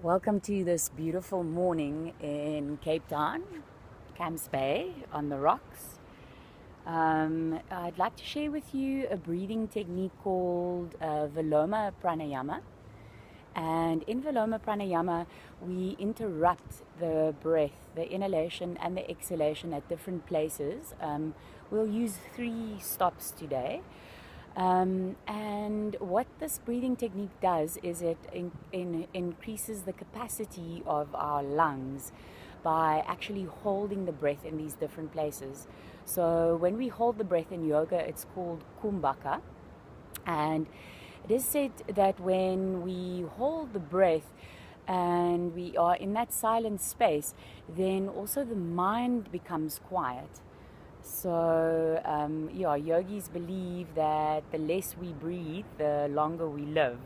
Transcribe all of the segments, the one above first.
Welcome to this beautiful morning in Cape Town, Camps Bay on the rocks. I'd like to share with you a breathing technique called Viloma Pranayama. And in Viloma Pranayama, we interrupt the breath, the inhalation and the exhalation at different places. We'll use 3 stops today. And what this breathing technique does is it increases the capacity of our lungs by actually holding the breath in these different places. So when we hold the breath in yoga, it's called kumbhaka. And it is said that when we hold the breath and we are in that silent space, then also the mind becomes quiet. So, yogis believe that the less we breathe, the longer we live.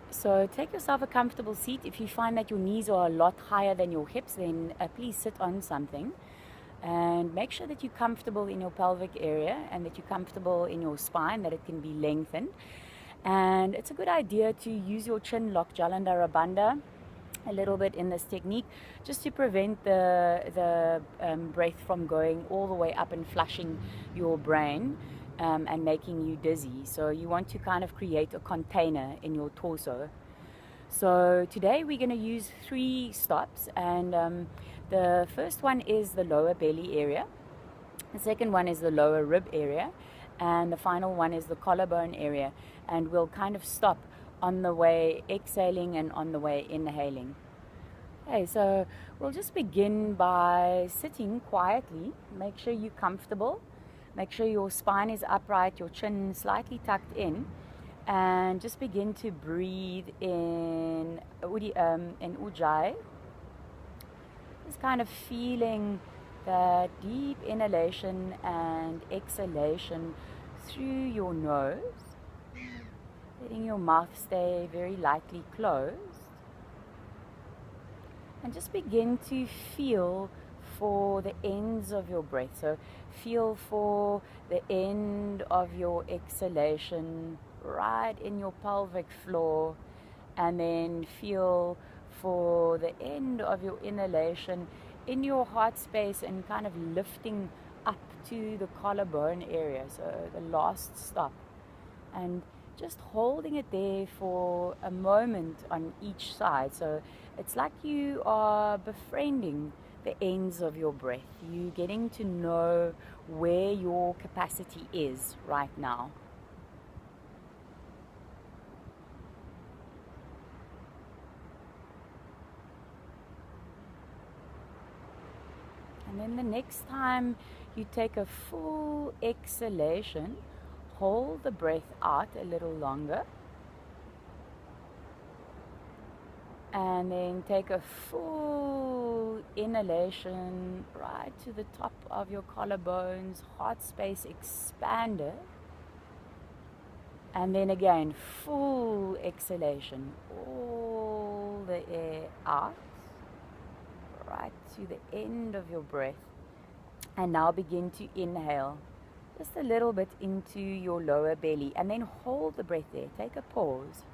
So take yourself a comfortable seat. If you find that your knees are a lot higher than your hips, then please sit on something. And make sure that you're comfortable in your pelvic area and that you're comfortable in your spine, that it can be lengthened. And it's a good idea to use your chin lock, Jalandhara Bandha, a little bit in this technique, just to prevent the breath from going all the way up and flushing your brain and making you dizzy. So you want to kind of create a container in your torso. So today we're going to use 3 stops, and the first one is the lower belly area, the second one is the lower rib area, and the final one is the collarbone area. And we'll kind of stop on the way exhaling and on the way inhaling. Okay, so we'll just begin by sitting quietly. Make sure you're comfortable. Make sure your spine is upright, your chin slightly tucked in, and just begin to breathe in Ujjayi. Just kind of feeling that deep inhalation and exhalation through your nose. Letting your mouth stay very lightly closed. And just begin to feel for the ends of your breath. So feel for the end of your exhalation right in your pelvic floor. And then feel for the end of your inhalation in your heart space and kind of lifting up to the collarbone area. So the last stop. And just holding it there for a moment on each side. So it's like you are befriending the ends of your breath. You're getting to know where your capacity is right now. And then the next time you take a full exhalation, hold the breath out a little longer, and then take a full inhalation right to the top of your collarbones, heart space expanded, and then again full exhalation, all the air out right to the end of your breath. And now begin to inhale just a little bit into your lower belly, and then hold the breath there. Take a pause,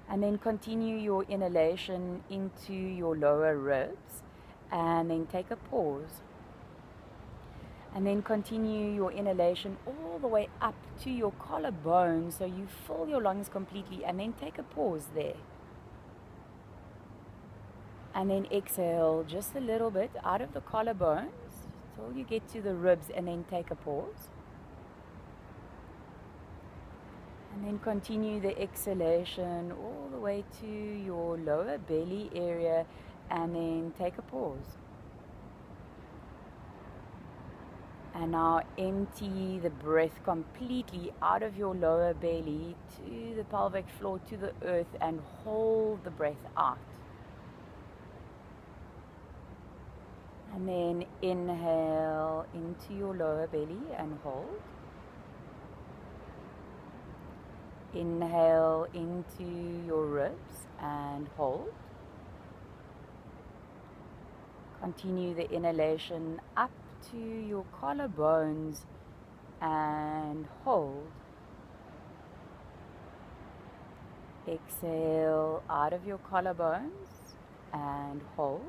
and then continue your inhalation into your lower ribs, and then take a pause, and then continue your inhalation all the way up to your collarbone, so you fill your lungs completely, and then take a pause there. And then exhale just a little bit out of the collarbones till you get to the ribs, and then take a pause. And then continue the exhalation all the way to your lower belly area, and then take a pause. And now empty the breath completely out of your lower belly to the pelvic floor, to the earth, and hold the breath out. And then inhale into your lower belly and hold. Inhale into your ribs and hold. Continue the inhalation up to your collarbones and hold. Exhale out of your collarbones and hold.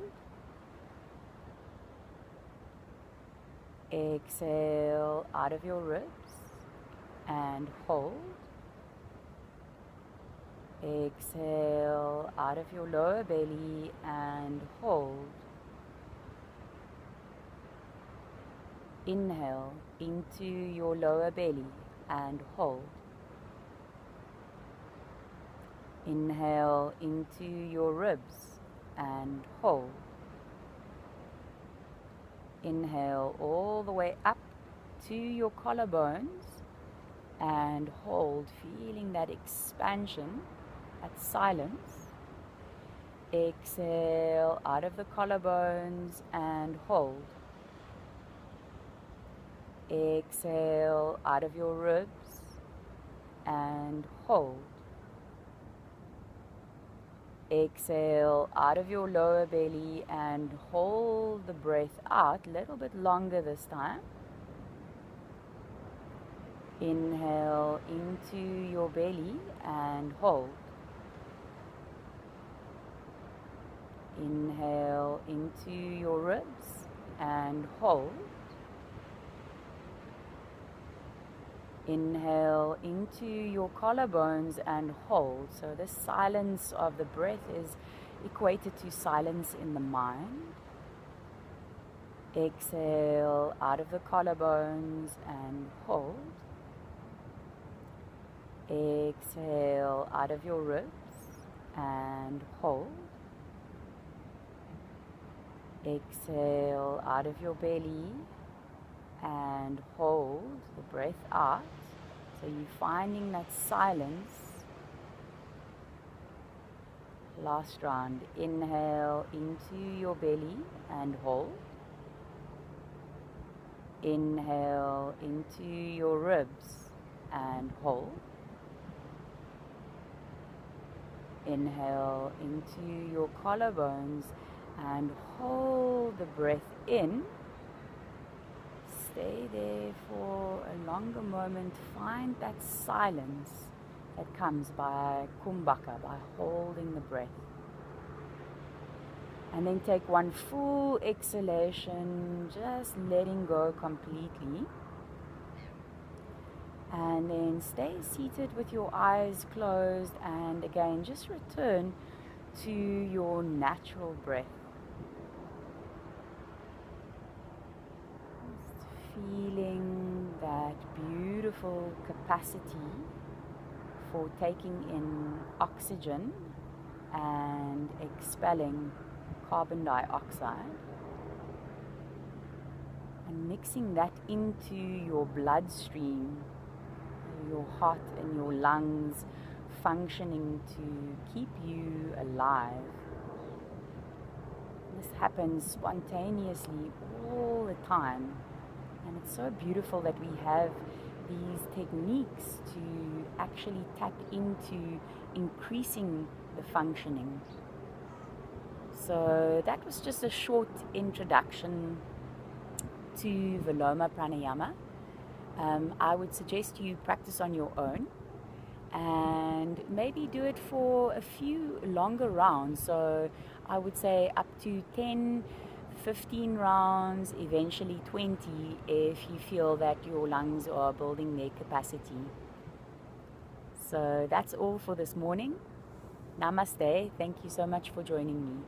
Exhale out of your ribs and hold. Exhale out of your lower belly and hold. Inhale into your lower belly and hold. Inhale into your ribs and hold. Inhale all the way up to your collarbones and hold, feeling that expansion, that silence. Exhale out of the collarbones and hold. Exhale out of your ribs and hold. Exhale out of your lower belly and hold the breath out a little bit longer this time. Inhale into your belly and hold. Inhale into your ribs and hold. Inhale into your collarbones and hold. So the silence of the breath is equated to silence in the mind. Exhale out of the collarbones and hold. Exhale out of your ribs and hold. Exhale out of your belly and hold the breath out. So you're finding that silence. Last round. Inhale into your belly and hold. Inhale into your ribs and hold. Inhale into your collarbones and hold the breath in. Stay there for a longer moment. Find that silence that comes by kumbhaka, by holding the breath. And then take one full exhalation, just letting go completely. And then stay seated with your eyes closed, and again just return to your natural breath. Feeling that beautiful capacity for taking in oxygen and expelling carbon dioxide, and mixing that into your bloodstream, your heart and your lungs functioning to keep you alive. This happens spontaneously all the time. And it's so beautiful that we have these techniques to actually tap into increasing the functioning. So that was just a short introduction to Viloma Pranayama. I would suggest you practice on your own and maybe do it for a few longer rounds. So I would say up to 10, 15 rounds, eventually 20 if you feel that your lungs are building their capacity. So that's all for this morning. Namaste. Thank you so much for joining me.